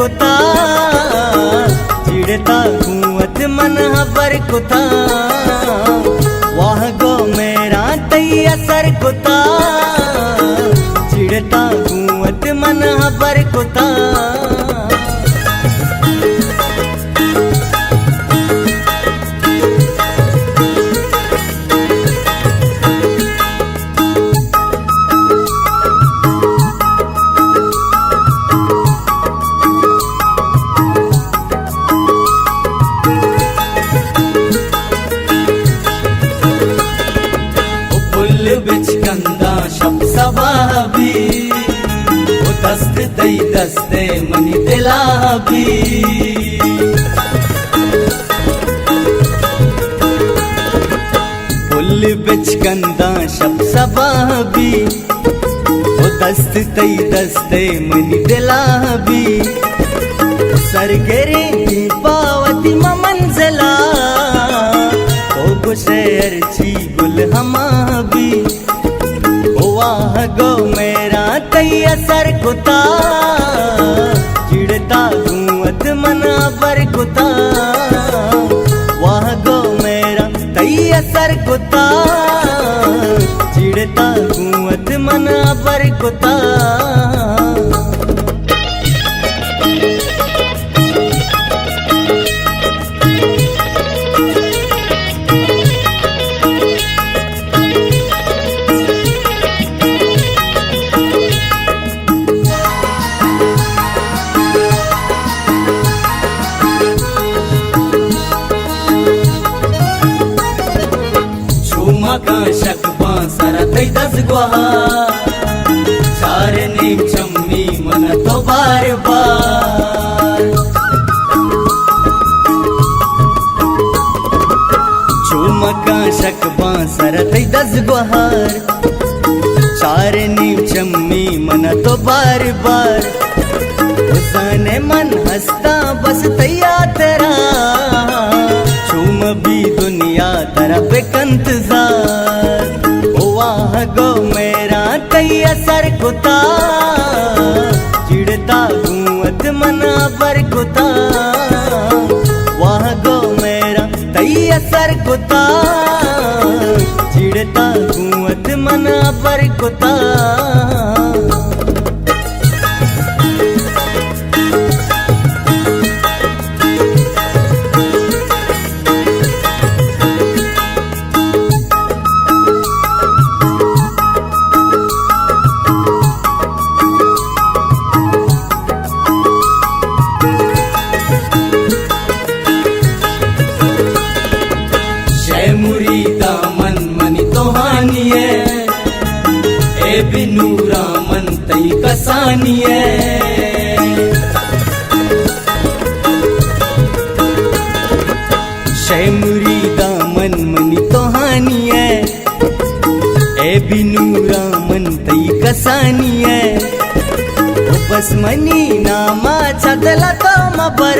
कुता चिड़ता कुवत मन हबर कुता वाह गो मेरा तई असर कुता चिड़ता कुवत मन हबर कुता बिच कंदा शब सबाबी वो दस्त दई दस्ते मनी दिलाबी फुल बिच कंदा शब सबाबी वो दस्त दई दस्ते मनी दिलाबी सरगेरी पावती मंजिला शेर छी गुल हमाबी वाह गो मेरा तई असर कुता चिड़ता कुवत मन पर कुता वाह गो मेरा तई असर कुता चिड़ता कुवत मन पर कुता शक बांसर तई दस गुहा चार नीम चम्मी मन तो बार बार झुमका शक बांसर तई दस गुहार चार नीम चम्मी मन तो बार बार हुसने मन हंसता बस तैया तेरा झूम भी दुनिया तरफ कंतजार वाह गो मेरा तई असर कुता चिड़ता कुवत मन पर कुता वाह गो मेरा तई असर कुता चिड़ता कुवत मन पर कुता बिनूरा मन तई कसानिए शैमुरी दामन मनी तोहानिए ए बिनूरा मन तई कसानिए बस मनी नामा छदला तो मबर